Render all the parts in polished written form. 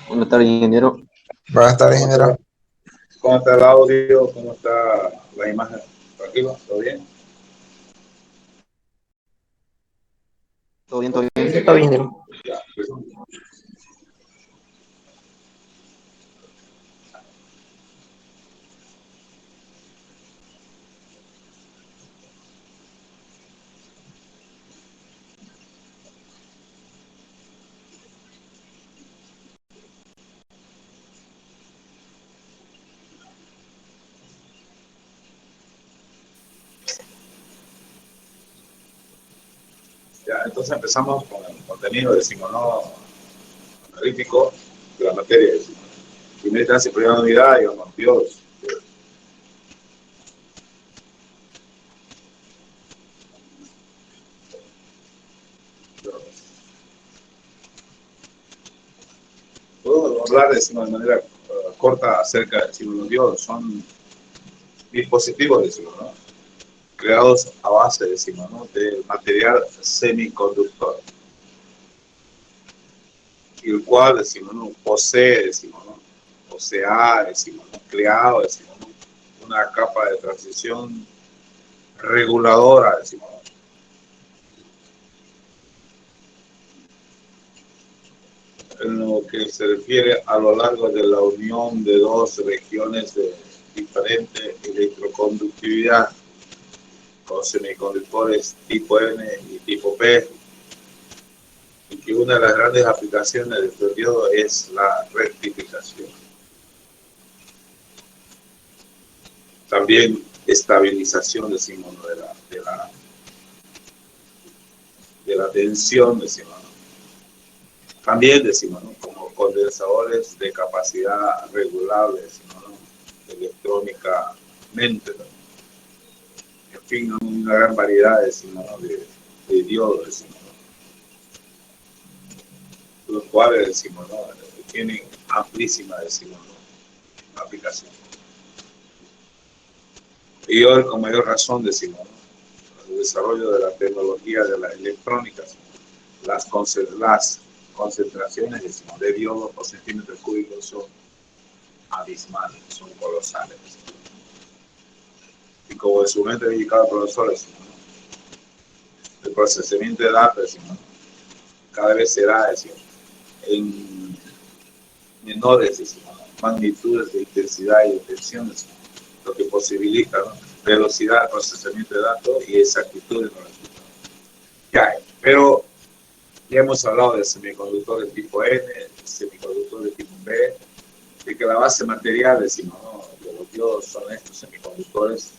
Buenas tardes, ingeniero. Buenas tardes, ¿Cómo está, ingeniero. cómo está el audio? ¿Cómo está la imagen? ¿Tranquilo? ¿Todo bien? ¿Todo bien? ¿Todo bien? Está bien, ingeniero. Ya, pues, ya, entonces empezamos con el contenido, decimos, ¿no? Analítico de la materia. Decimos. Primera instancia, primera unidad, digamos, Dios. Podemos hablar, decimos, de manera corta acerca del símbolo Dios. Son dispositivos, decimos, ¿no? Creados a base, decimos, ¿no? Del material semiconductor. Y el cual, decimos, ¿no? Posee, decimos, ¿no? Posea, decimos, ¿no? Creado, decimos, ¿no? Una capa de transición reguladora, decimos, ¿no? En lo que se refiere a lo largo de la unión de dos regiones de diferente electroconductividad con semiconductores tipo N y tipo P, y que una de las grandes aplicaciones del periodo es la rectificación. También estabilización, decimos, ¿no? de la tensión, decimos, ¿no? También decimos, ¿no? Como condensadores de capacidad regulable, decimos, ¿no? Electrónicamente, ¿no? En fin, ¿no? Una gran variedad, decimos, ¿no? de diodos, decimos, ¿no? Los cuales, decimos, ¿no? Tienen amplísima, decimos, ¿no? Aplicación. Y hoy, con mayor razón, decimos, ¿no? El desarrollo de la tecnología de la electrónica, las concentraciones, decimos, de diodos por centímetro cúbico son abismales, son colosales. Y como en su mente indicado el profesor, decimos, ¿no? El procesamiento de datos, decimos, ¿no? Cada vez será, decimos, en menores, decimos, ¿no? Magnitudes de intensidad y de tensión, decimos, lo que posibilita, ¿no? Velocidad de procesamiento de datos y exactitud de los resultados. Ya, pero ya hemos hablado de semiconductores tipo N, semiconductores tipo B, de que la base material, decimos, ¿no? De los diodos son estos semiconductores,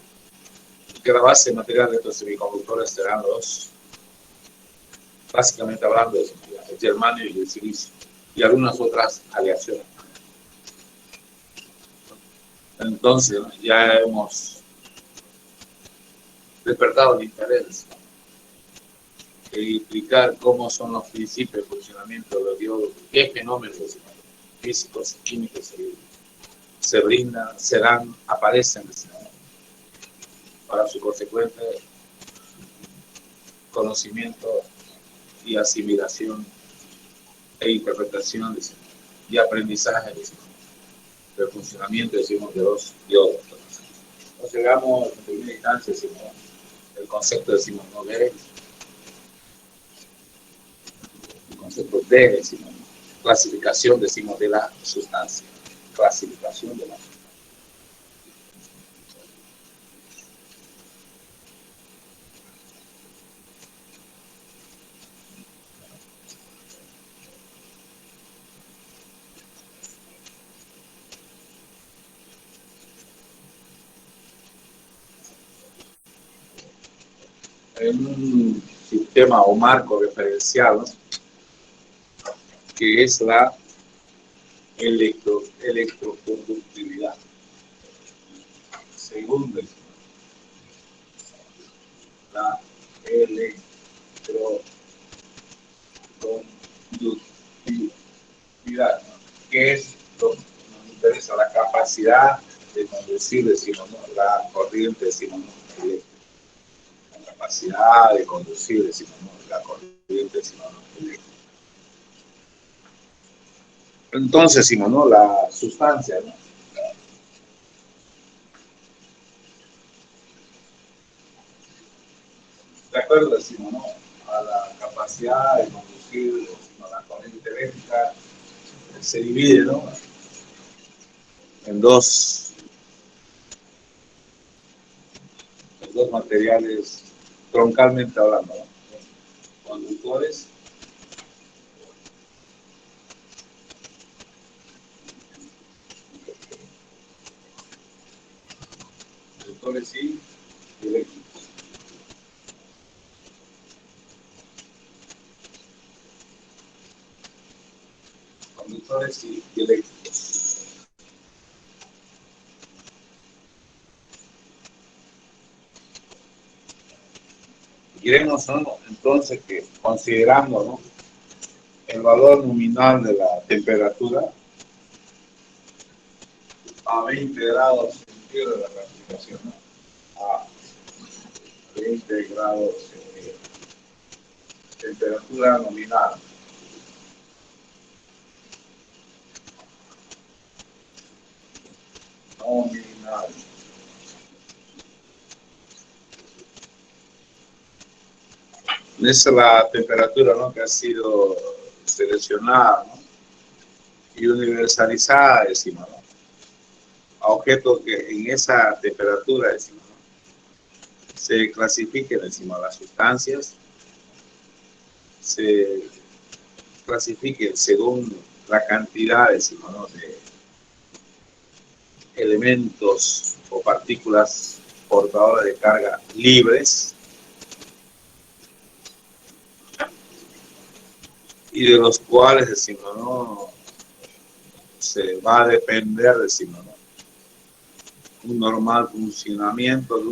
y que la base material de estos semiconductores serán los, básicamente hablando, de el germanio y el silicio, y algunas otras aleaciones. Entonces, ya hemos despertado el interés de explicar cómo son los principios de funcionamiento de los diodos, qué fenómenos físicos y químicos se brindan, se dan, aparecen para su consecuente conocimiento y asimilación e interpretación y aprendizaje del funcionamiento, decimos, de los diodos. Entonces, llegamos en primera instancia, decimos, el concepto, decimos, no de el concepto de, decimos, clasificación, decimos, de la sustancia, clasificación de la sustancia. En un sistema o marco referencial, ¿no? Que es la electroconductividad. Segundo, la electroconductividad, ¿no? Que es lo que nos interesa, la capacidad de conducir, decimos, ¿no? La corriente, decimos, ¿no? La capacidad de conducir, decimos, ¿no? La corriente, decimos, ¿no? Eléctrica. Entonces, decimos, ¿no? La sustancia, ¿no? De acuerdo, decimos, ¿no? A la capacidad de conducir, decimos, la corriente eléctrica se divide, ¿no? En dos materiales troncalmente hablando, ¿no? Conductores y eléctricos. Conductores y eléctricos. Diremos, ¿no? Entonces que considerando, ¿no? El valor nominal de la temperatura a 20 grados centígrados de la refrigeración, ¿no? A 20 grados centígrados. Temperatura nominal. Nominal. Esa es la temperatura, ¿no? Que ha sido seleccionada, ¿no? Y universalizada, decimos, ¿no? A objetos que en esa temperatura, decimos, ¿no? Se clasifiquen, decimos, las sustancias, se clasifiquen según la cantidad, decimos, ¿no? De elementos o partículas portadoras de carga libres, y de los cuales, decimos, ¿no? Se va a depender, decimos, ¿no? Un normal funcionamiento de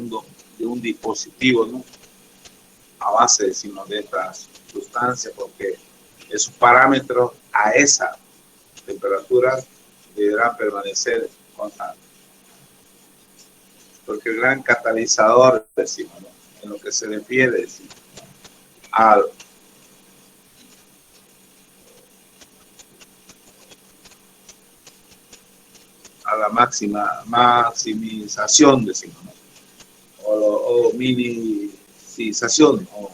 un dispositivo, ¿no? A base, decimos, de estas sustancias, porque esos parámetros a esa temperatura deberán permanecer constantes. Porque el gran catalizador, decimos, ¿no? En lo que se refiere, decimos, a la maximización, decimos, ¿no? o minimización, ¿no?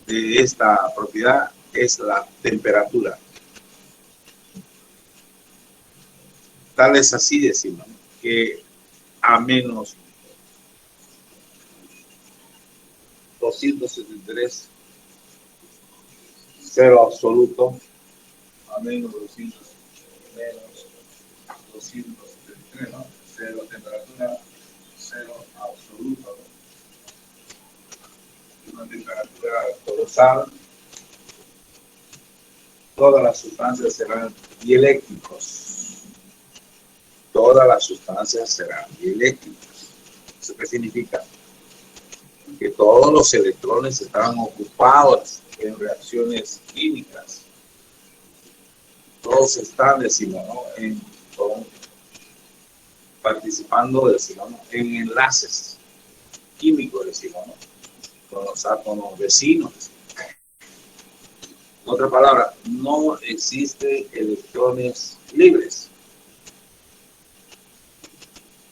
De esta propiedad es la temperatura. Tal es así, decimos, ¿no? Que a menos 273, cero absoluto, a menos 273, ¿no? Cero temperatura, cero absoluto, ¿no? Una temperatura colosal. Todas las sustancias serán dieléctricos. Todas las sustancias serán dieléctricas. ¿Eso qué significa? Que todos los electrones estarán ocupados en reacciones químicas. Todos están, decimos, ¿no? Participando, decimos, ¿no? En enlaces químicos, decimos, ¿no? Con los átomos vecinos. En otra palabra, no existen electrones libres.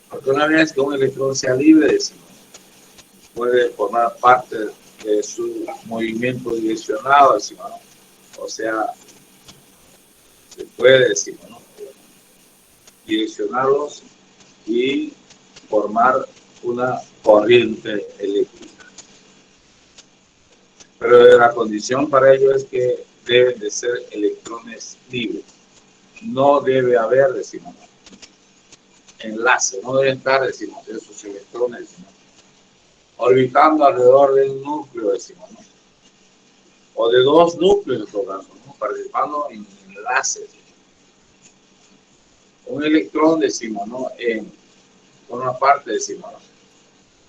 Porque una vez que un electrón sea libre, decimos, puede formar parte de su movimiento direccionado, decimos, ¿no? O sea, se puede, decimos, ¿no? Direccionarlos y formar una corriente eléctrica. Pero la condición para ello es que deben de ser electrones libres. No debe haber, decimos, enlace, no deben estar, decimos, esos electrones, decimos, orbitando alrededor de un núcleo, decimos, ¿no? O de dos núcleos, en todo caso, ¿no? Participando en enlaces. Un electrón, decimos, ¿no? En una parte, decimos, ¿no?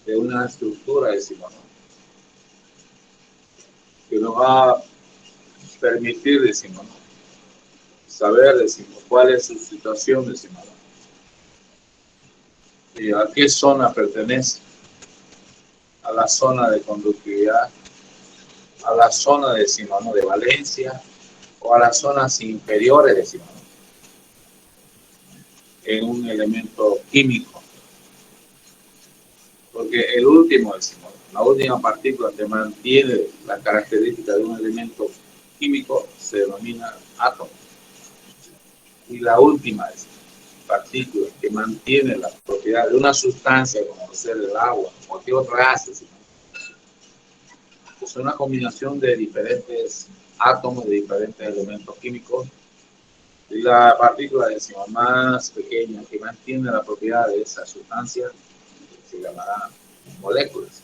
De una estructura, decimos, ¿no? Que nos va a permitir, decimos, ¿no? Saber, decimos, cuál es su situación, decimos, ¿no? Y a qué zona pertenece. A la zona de conductividad, a la zona, decimos, ¿no? De valencia, o a las zonas inferiores, decimos, en un elemento químico. Porque el último, decimos, la última partícula que mantiene la característica de un elemento químico se denomina átomo. Y la última, decimos, partícula que mantiene la propiedad de una sustancia, como ser el agua, o cualquier otra gas, decimos, es una combinación de diferentes átomos, de diferentes elementos químicos. Y la partícula, decimos, más pequeña que mantiene la propiedad de esa sustancia se llamará moléculas.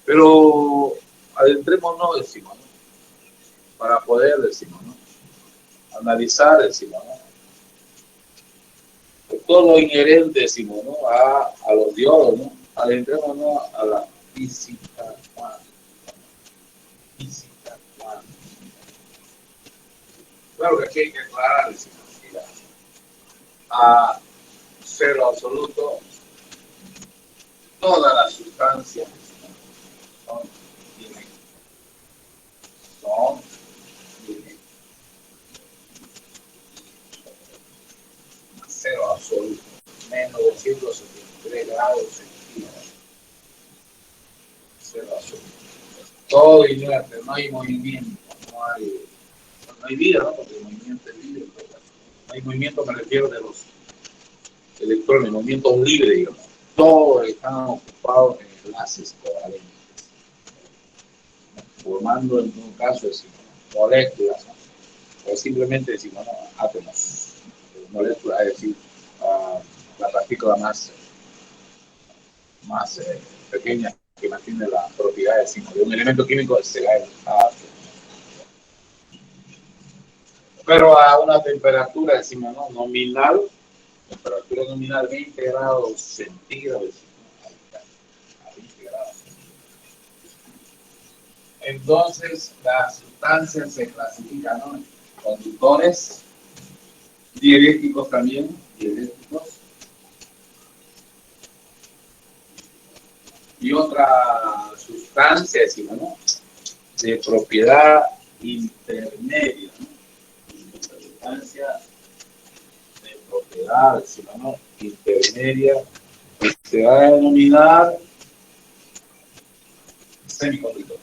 Pero adentrémonos, decimos, ¿no? Para poder, decimos, ¿no? Analizar, decimos, ¿no? Todo lo inherente, decimos, ¿no? A los diodos, ¿no? Adentrémonos a la física cuántica. Física cuántica. Claro que aquí hay que aclarar, decimos, mira, a cero absoluto, todas las sustancias son directas. Son directas. A cero absoluto, menos 273 grados centígrados. Cero absoluto. Todo inerte, no hay movimiento, no hay vida, ¿no? Porque el movimiento es libre. No hay movimiento, me refiero de los electrones, movimientos libres, digamos. Todos están ocupados en enlaces covalentes, formando en un caso decimos, moléculas, ¿no? O simplemente decimos no, átomos, moléculas, es decir, la partícula más pequeña que mantiene la propiedad decimos, de un elemento químico será el átomo. Pero a una temperatura decimos no, nominal, temperatura nominal 20 grados centígrados, a 20 grados. Entonces, las sustancias se clasifican, ¿no? En conductores, dieléctricos también, dieléctricos. Y otra sustancia, decimos, ¿no? De propiedad intermedia, ¿no? Sustancia de propiedad, decimos, ¿no? Intermedia, que se va a denominar semiconductor.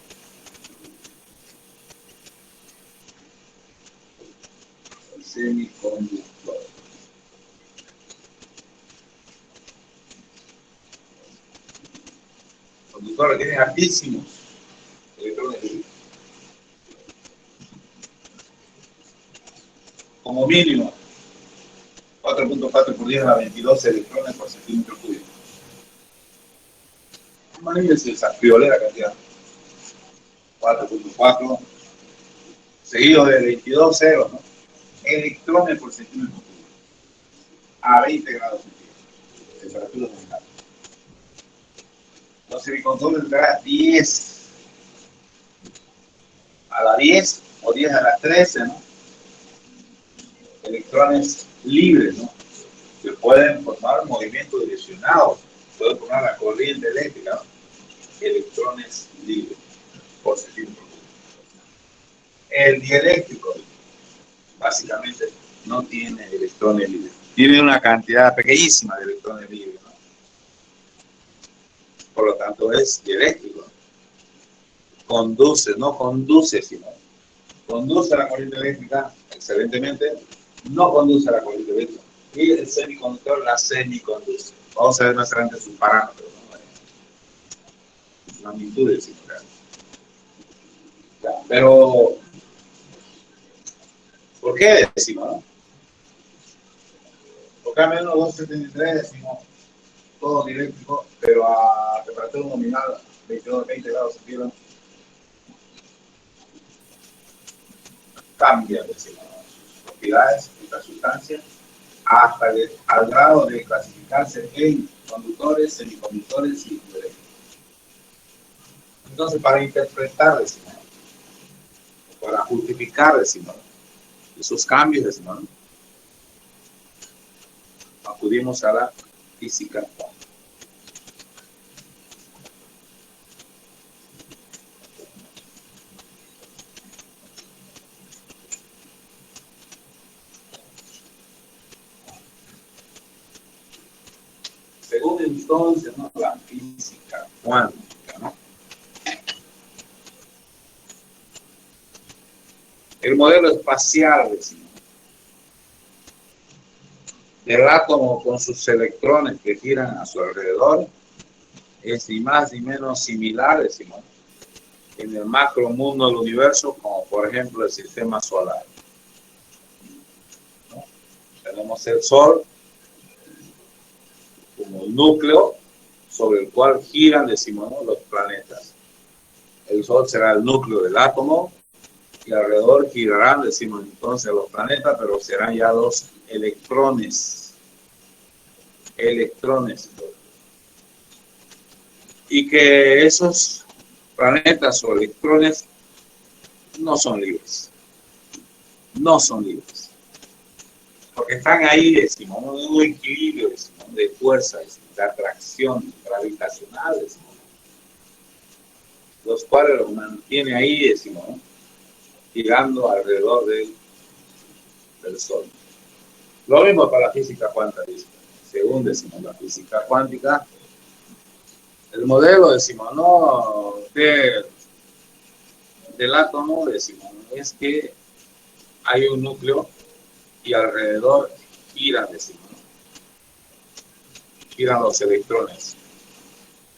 Semiconductor. Conductores tienen altísimos electrones libres. Como mínimo 4.4 por 10 a la 22 electrones por centímetro cúbico. Imagínense esa friolera cantidad. 4.4 seguido de 22 ceros, ¿no? Electrones por centímetro cúbico a 20 grados centígrados. Temperatura nominal. Los semiconductores tendrán 10 a la 10 o 10 a la 13, ¿no? Electrones libres, ¿no? Que pueden formar movimientos direccionados, pueden formar la corriente eléctrica, ¿no? Electrones libres por centímetro cúbico. El dieléctrico, básicamente, no tiene electrones libres. Tiene una cantidad pequeñísima de electrones libres, ¿no? Por lo tanto, es dieléctrico. Conduce, no conduce, sino conduce a la corriente eléctrica excelentemente, no conduce a la corriente eléctrica. Y el semiconductor la semiconduce. Vamos a ver más adelante sus parámetros, ¿no? Sus magnitudes, ya, pero ¿por qué decimos, no? Porque a menos 273 decimos todo dieléctrico, pero a temperatura nominal 20 grados centígrados cambian, decimos, sus propiedades, estas sustancias, hasta al grado de clasificarse en conductores, semiconductores y dieléctricos. Entonces, para interpretar, decimos, para justificar, decimos, esos cambios, decimos, acudimos a la física cuántica. entonces, ¿no?, la física cuántica, ¿no? El modelo espacial, decimos, del átomo con sus electrones que giran a su alrededor es ni más ni menos similar, decimos, en el macro mundo del universo, como por ejemplo el sistema solar, ¿no? Tenemos el Sol como el núcleo sobre el cual giran, decimos, ¿no?, los planetas. El Sol será el núcleo del átomo y alrededor girarán, decimos entonces, los planetas, pero serán ya los electrones. Electrones. Y que esos planetas o electrones no son libres. No son libres. Porque están ahí, decimos, en un equilibrio, decimos, de fuerzas, de atracción gravitacional, decimos, los cuales los mantiene ahí, decimos, ¿no?, girando alrededor del Sol. Lo mismo para la física cuántica, según, decimos, la física cuántica, el modelo, decimos, ¿no?, del átomo, decimos, es que hay un núcleo y alrededor giran, decimos, ¿no?, giran los electrones.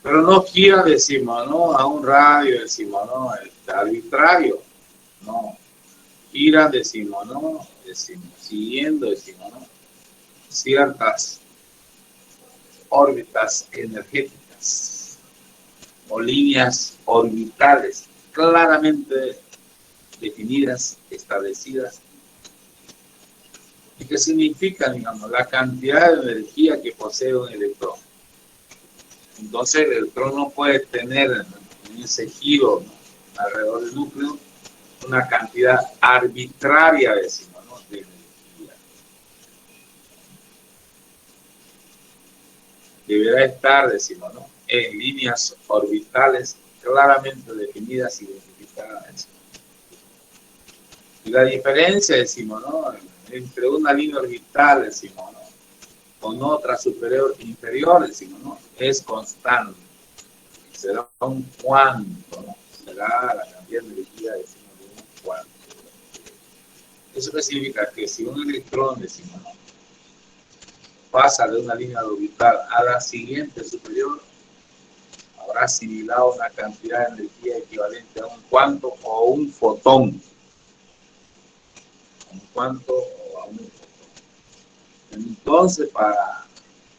Pero no gira, decimos, ¿no?, a un radio, decimos, ¿no?, arbitrario. No. Giran, decimos, ¿no?, decimos, siguiendo, decimos, ¿no?, ciertas órbitas energéticas o líneas orbitales claramente definidas, establecidas. ¿Y qué significa, digamos, la cantidad de energía que posee un electrón? Entonces el electrón no puede tener en ese giro, ¿no?, alrededor del núcleo una cantidad arbitraria, decimos, ¿no?, de energía. Deberá estar, decimos, ¿no?, en líneas orbitales claramente definidas y identificadas. Y la diferencia, decimos, ¿no?, entre una línea orbital, decimos, ¿no?, con otra superior e inferior, decimos, ¿no?, es constante. Será un cuánto, ¿no?, será la cantidad de energía, decimos, de un cuánto. ¿Eso qué significa? Que si un electrón, decimos, ¿no?, pasa de una línea orbital a la siguiente superior, habrá asimilado una cantidad de energía equivalente a un cuánto o un fotón. Un cuánto o a un fotón. Entonces, para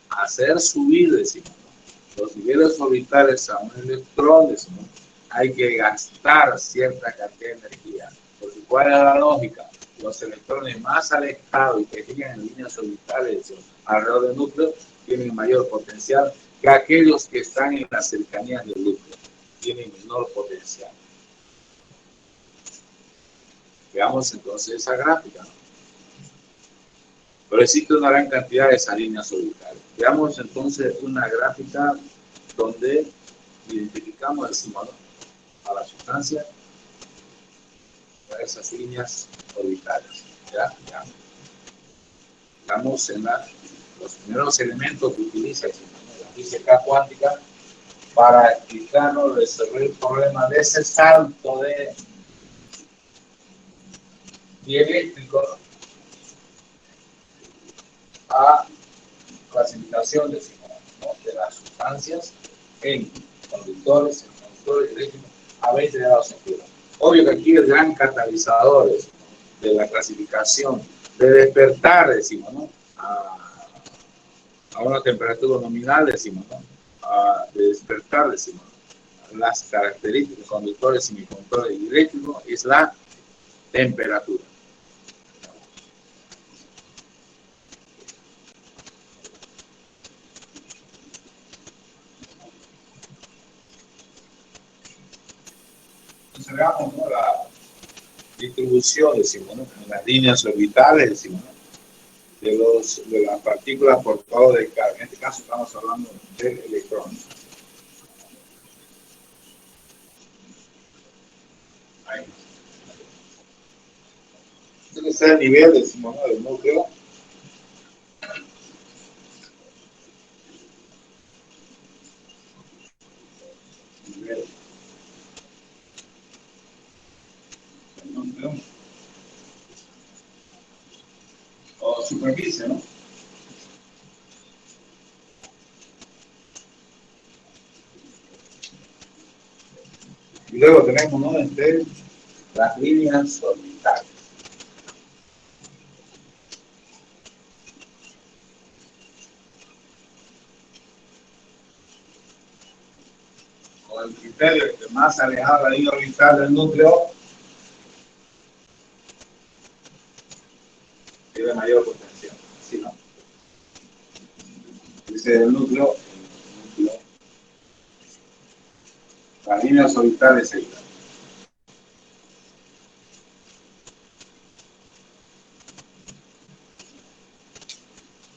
hacer subir, decimos, ¿no?, los niveles orbitales a un electrón, decimos, hay que gastar cierta cantidad de energía. Porque ¿cuál es la lógica? Los electrones más alejados y que giran en líneas orbitales, decimos, alrededor del núcleo, tienen mayor potencial que aquellos que están en las cercanías del núcleo. Tienen menor potencial. Veamos entonces esa gráfica, ¿no? Pero existe una gran cantidad de esas líneas orbitales. Veamos entonces una gráfica donde identificamos, decimos, ¿no?, a la sustancia a esas líneas orbitales. ¿Ya? Estamos en los primeros elementos que utiliza, decimos, ¿no?, la física cuántica para explicarnos, resolver el problema de ese salto de dieléctrico, ¿no?, a clasificación, decimos, ¿no?, de las sustancias en conductores eléctricos a 20 grados centígrados. Obvio que aquí el gran catalizador de la clasificación, de despertar, decimos, ¿no?, a una temperatura nominal, decimos, ¿no?, de despertar, decimos, las características de conductores, semiconductores y eléctricos es la temperatura. Entonces veamos, ¿no?, la distribución, decimos, ¿no?, en las líneas orbitales, decimos, ¿no?, de las partículas portadoras de carga. En este caso estamos hablando del electrón. Ahí. Este es el nivel, decimos, ¿no?, del núcleo. núcleo o superficie, ¿no? Y luego tenemos, ¿no? Las líneas orbitales. Con el criterio de que más alejado la línea orbital del núcleo, tiene mayor potencial. ¿Sí, no? Dice el núcleo, las líneas orbitales se igual.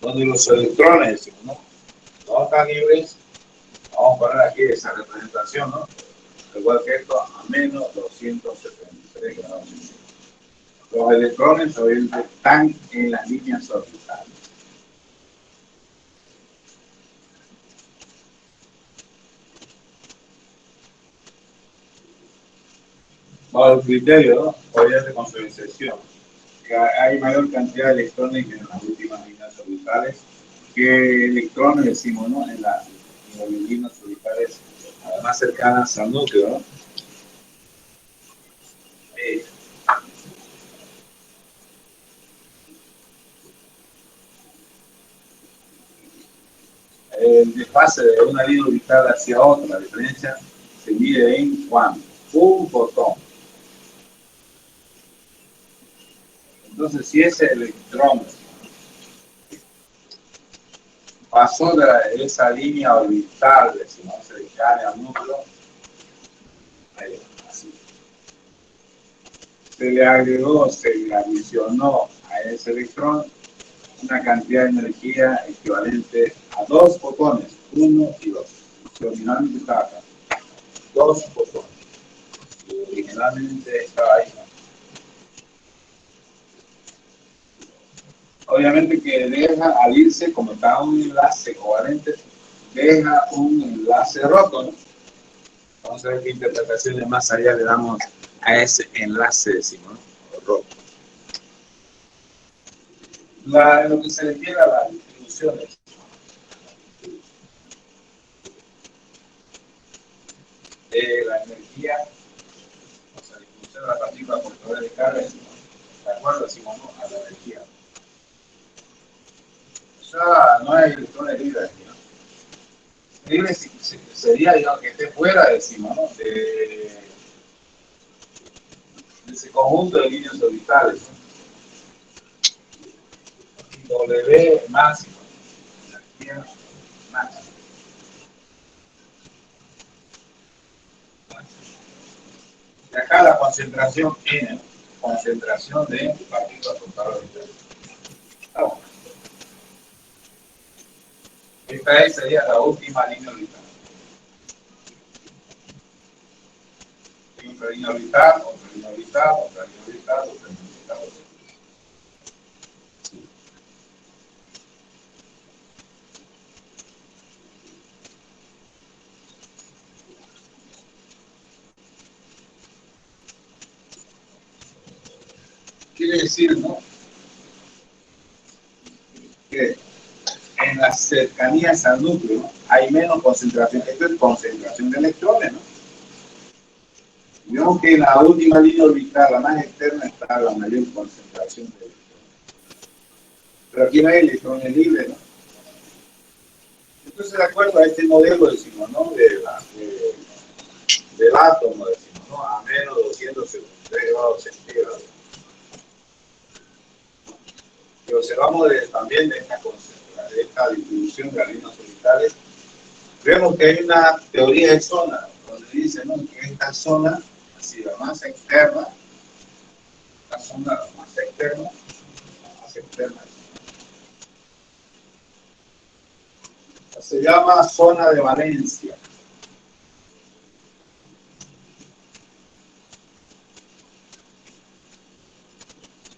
Donde los electrones, ¿no? No están libres, vamos a poner aquí esa representación, ¿no? Igual que esto, a menos 273 grados. Los electrones obviamente están en las líneas orbitales. Bajo el criterio, ¿no? Obviamente con su excepción, que hay mayor cantidad de electrones en las últimas líneas orbitales que electrones, decimos, ¿no? En las líneas orbitales más cercanas al núcleo, ¿no? El desfase de una línea orbital hacia otra, la diferencia se mide en ¿cuánto? Un fotón. Entonces, si ese electrón pasó de esa línea orbital, decimos, cercana al núcleo, ahí, así, se le agregó, se le adicionó a ese electrón una cantidad de energía equivalente a 2 fotones, 1 y 2. Que originalmente estaba acá. 2 fotones. Y originalmente estaba ahí. Obviamente que deja, al irse, como está un enlace covalente, deja un enlace roto, ¿no? Vamos a ver qué interpretaciones más allá le damos a ese enlace, decimos, ¿no? Roto. En lo que se refiere a las distribuciones de la energía, o sea, la distribución de la partícula por poder de carga, de acuerdo, decimos, ¿no? A la energía. O sea, no hay electrones libres aquí, ¿no? Libre sería, digamos, que esté fuera, decimos, ¿no? De ese conjunto de líneas orbitales, ¿no? W máximo, energía máxima. Y acá la concentración N, concentración de partículas por calor orbital. Bueno. Esta sería la última línea orbital. Otra línea orbital, otra línea orbital, otra línea orbital, otra línea orbital, otra. Quiere decir, ¿no? Que en las cercanías al núcleo, ¿no? Hay menos concentración. Esto es concentración de electrones, ¿no? Vemos que en la última línea orbital, la más externa, está la mayor concentración de electrones. Pero aquí no hay electrones libres, ¿no? Entonces, de acuerdo a este modelo, decimos, ¿no? Del átomo, decimos, ¿no? A menos 273 grados centígrados. Y observamos también de esta distribución de las líneas orbitales, vemos que hay una teoría de zona, donde dice, ¿no? Que esta zona, así la más externa, la zona más externa, se llama zona de valencia.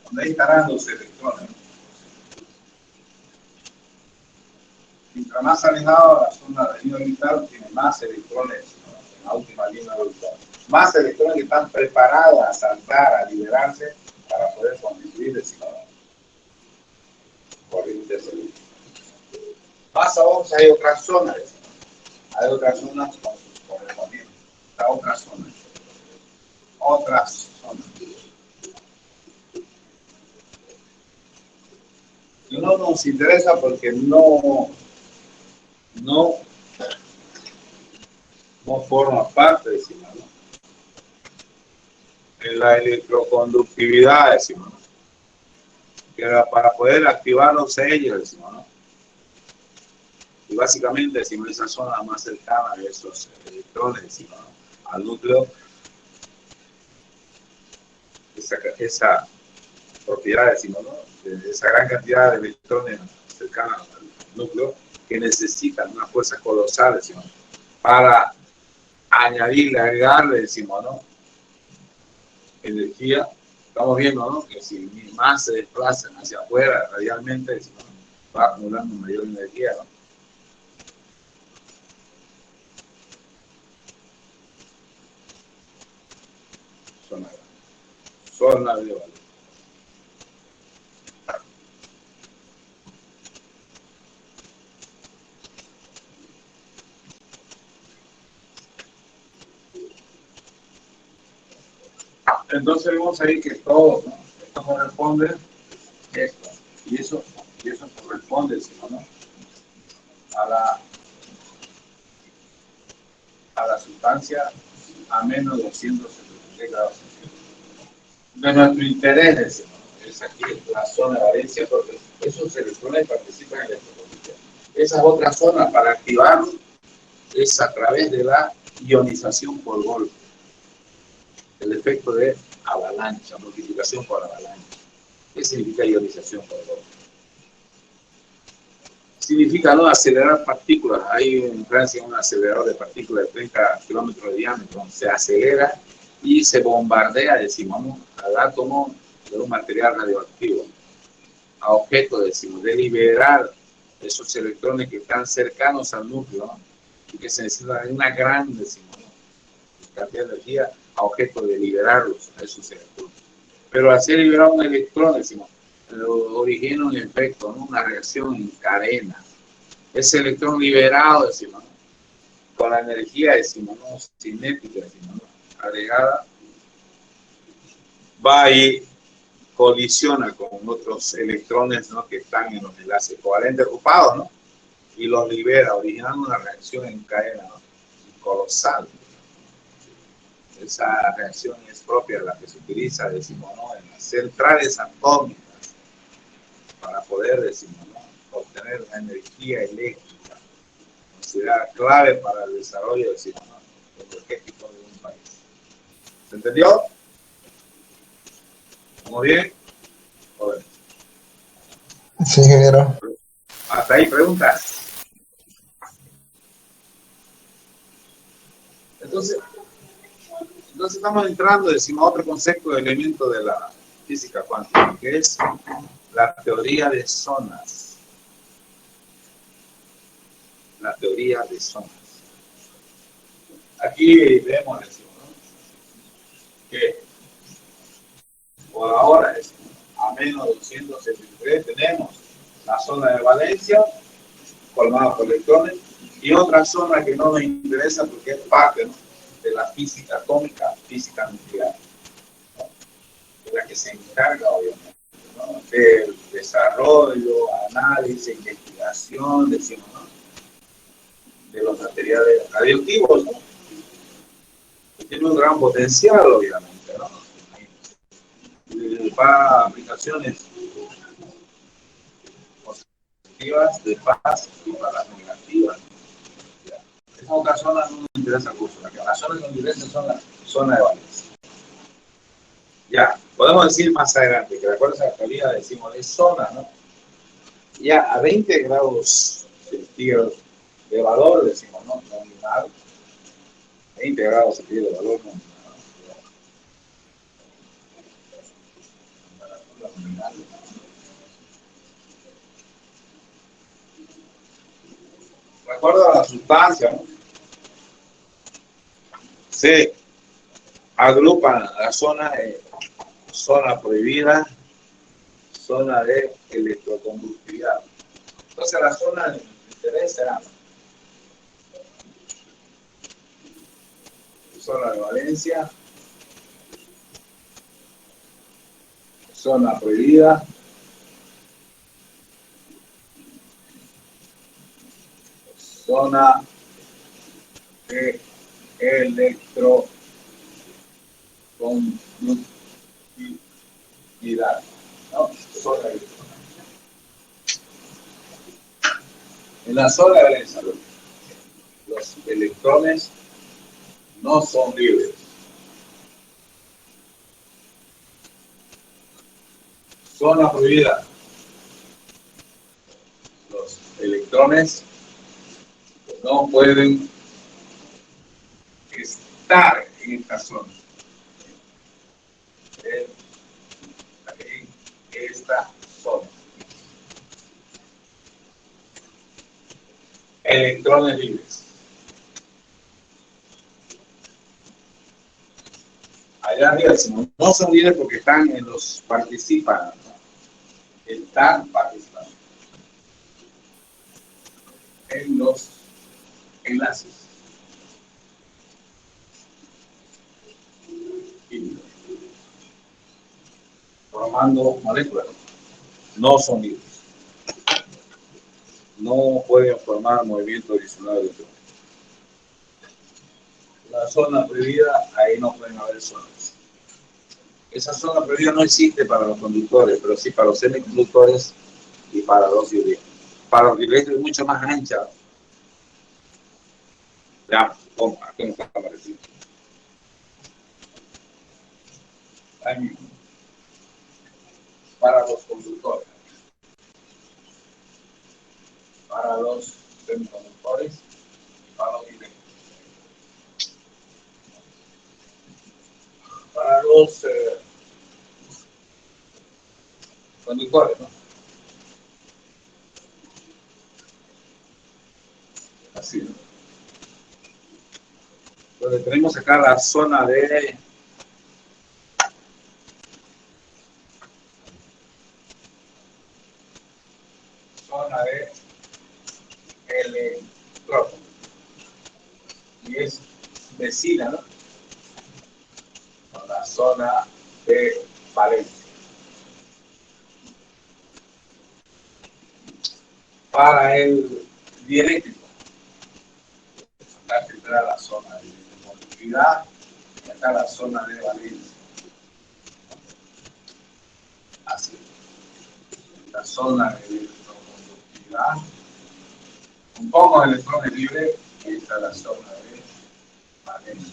Donde ahí estarán los electrones. Mientras más alejado la zona de línea orbital, tiene más electrones, ¿no? En la última línea orbital. más electrones que están preparados a saltar, a liberarse para poder constituir el simadón. Corrientes eléctricas. Más aún, hay otras zonas. Hay otras zonas con sus correspondientes. Está otras zonas. Otras zonas. Y no nos interesa porque no forma parte, decimos, ¿no? En la electroconductividad, decimos, ¿no? Que era para poder activar los sellos, decimos, ¿no? Y básicamente, decimos, esa zona más cercana de esos electrones, decimos, ¿no? Al núcleo, esa propiedad, decimos, ¿no? De esa gran cantidad de electrones cercanos al núcleo que necesitan una fuerza colosal, decimos, para añadirle, agregarle, decimos, ¿no? Energía. Estamos viendo, ¿no? Que si más se desplazan hacia afuera radialmente, decimos, ¿no? Va acumulando mayor energía, ¿no? Zona de valor. Entonces vemos ahí que todo, ¿no? Esto corresponde a esto, y eso corresponde, ¿no? A la sustancia a menos 273 grados centígrados. De nuestro interés, decimos, es aquí la zona de valencia, porque esos electrones participan en la electroconducción. Esas otras zonas para activarlo es a través de la ionización por golpe. El efecto de avalancha, multiplicación por avalancha. ¿Qué significa ionización por golpe? Significa, ¿no?, acelerar partículas. Hay en Francia un acelerador de partículas de 30 kilómetros de diámetro. Se acelera y se bombardea, decimos, ¿no?, al átomo de un material radioactivo, a objeto, decimos, de liberar esos electrones que están cercanos al núcleo, ¿no?, y que se necesitan una gran, decimos, ¿no?, cantidad de energía a objeto de liberarlos a esos electrones. Pero al ser liberado un electrón, decimos, origina un efecto, ¿no?, una reacción en cadena. Ese electrón liberado, decimos, ¿no?, con la energía, decimos, ¿no?, cinética, decimos, ¿no?, agregada, va y colisiona con otros electrones, ¿no?, que están en los enlaces covalentes ocupados, ¿no?, y los libera, originando una reacción en cadena, ¿no?, colosal. Esa reacción es propia de la que se utiliza, decimos, ¿no?, en las centrales atómicas para poder, decimos, ¿no?, obtener la energía eléctrica, considerada clave para el desarrollo, decimos, ¿no?, energético de un país. ¿Se entendió? ¿Muy bien? Joder. Sí, ingeniero. Hasta ahí, preguntas. Entonces estamos entrando, decimos, a otro concepto de elemento de la física cuántica, que es la teoría de zonas. La teoría de zonas. Aquí vemos, decimos, ¿no?, que por ahora, a menos 273, tenemos la zona de valencia, formada por electrones, y otra zona que no nos interesa porque es parte, ¿no?, de la física atómica, física nuclear, ¿no?, de la que se encarga, obviamente, ¿no?, del desarrollo, análisis, investigación, decimos, ¿no?, de los materiales radioactivos, ¿no?, que tiene un gran potencial, obviamente, ¿no?, para aplicaciones positivas de paz y para las negativas. Esa otra zona no nos interesa el curso. La zona que nos interesa son la zona de valencia. Ya, podemos decir más adelante que de acuerdo a esa teoría decimos de zona, ¿no? Ya a 20 grados centígrados de valor, decimos, ¿no?, nominal. 20 grados centígrados de valor nominal. De acuerdo a la sustancia, ¿no? Sí. agrupan las zonas de zona prohibida, zona de electroconductividad. Entonces la zona de interés será zona de valencia, zona prohibida, zona de electroconductividad, ¿no? Zona de en la zona de valencia, los electrones no son libres. Zona prohibida. Los electrones no pueden estar en esta zona. En esta zona. Electrones libres. Allá arriba decimos, no son libres porque están en los participan. Están participando en los enlaces químicos, formando moléculas. No son libres. No pueden formar movimiento adicional de electrones. La zona prohibida, ahí no pueden haber zonas. Esa zona prohibida no existe para los conductores, pero sí para los semiconductores y para los diodos. Para los diodos es mucho más ancha. Ya, aquí no está apareciendo. Para los conductores. Para los semiconductores y para los diodos. Para los conductores, ¿no? Así, ¿no? Entonces tenemos acá la zona de electrón. Y es vecina, ¿no? Con la zona de valencia. Para el dieléctrico, acá tendrá la zona de conductividad y acá la zona de valencia. Así. La zona de electroconductividad, un poco de electrones libres, y esta es la zona de valencia.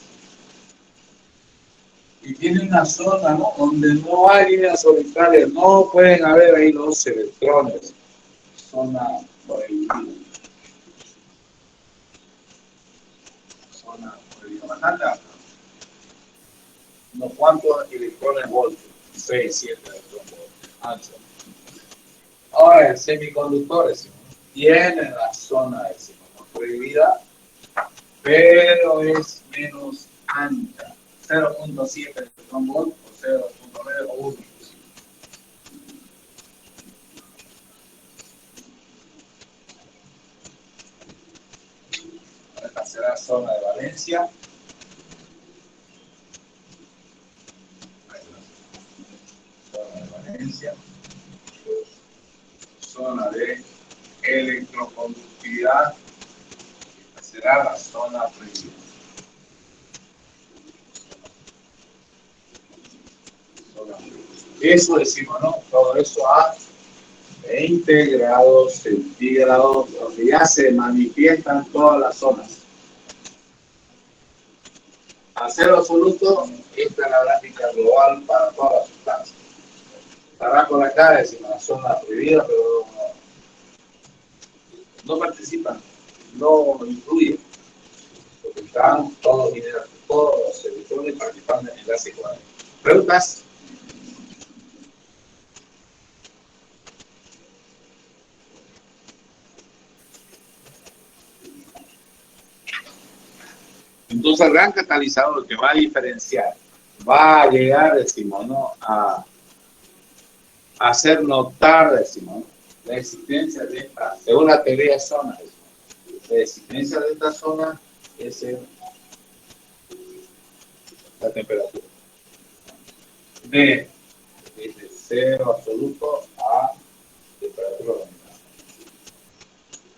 Y tiene una zona, ¿no?, donde no hay líneas orbitales, no pueden haber ahí los electrones. Zona prohibida. Zona prohibida. Bastante alta. Unos cuantos electrones voltios. 6, 7 electrones voltios. Ahora, el semiconductores tiene la zona de prohibida, pero es menos ancha. 0.7 electrón volt o 0.9 o 1. Esta será zona de valencia. Zona de valencia. Zona de electroconductividad. Esta será la zona prohibida. Eso decimos, ¿no? Todo eso a 20 grados centígrados, donde ya se manifiestan todas las zonas. A cero absoluto, esta es la gráfica global para todas las sustancias. Estará por acá, decimos, la zona prohibida, pero no participan, no incluyen, porque están todos los electrones participando en el enlace cuádrico. ¿Preguntas? Entonces el gran catalizador que va a diferenciar va a llegar, decimos, ¿no? A hacer notar, decimos, ¿no? La existencia de esta, según la teoría de zona, la existencia de esta zona es la temperatura. Desde cero absoluto a temperatura nominal.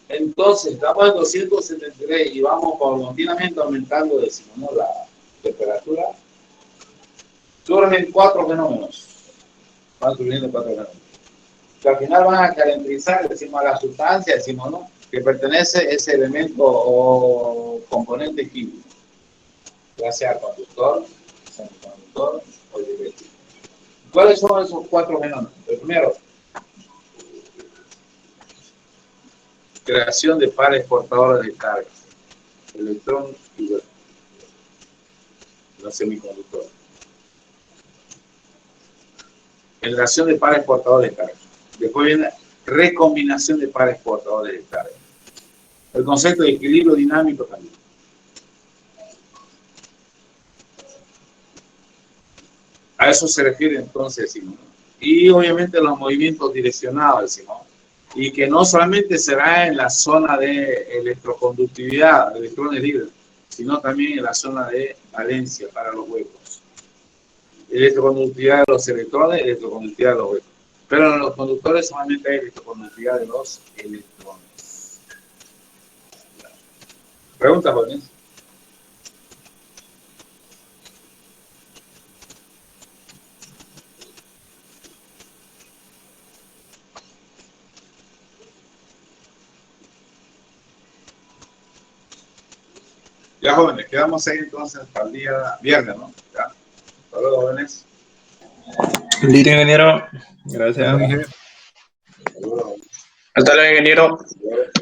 Entonces, estamos en 273 y vamos paulatinamente aumentando, decimos, ¿no? La temperatura. Surgen cuatro fenómenos. Van surgiendo cuatro fenómenos. Que al final van a calentrizar, decimos, a la sustancia, decimos, ¿no? Que pertenece a ese elemento o componente químico, ya sea conductor, semiconductor o dieléctrico. ¿Cuáles son esos cuatro fenómenos? El primero, creación de pares portadores de carga, electrón y los semiconductores. Generación de pares portadores de carga. Después viene recombinación de pares portadores de carga. El concepto de equilibrio dinámico también. A eso se refiere entonces, decimos. Y obviamente los movimientos direccionados, decimos. Y que no solamente será en la zona de electroconductividad, electrones libres, sino también en la zona de valencia para los huecos. Electroconductividad de los electrones, electroconductividad de los huecos. Pero en los conductores solamente hay electroconductividad de los electrones. ¿Preguntas, jóvenes? Ya, jóvenes, quedamos ahí entonces hasta el día viernes, ¿no? Ya. Hasta luego, jóvenes. Listo, ingeniero. Gracias. Hasta luego. Hasta luego, ingeniero. Hasta luego.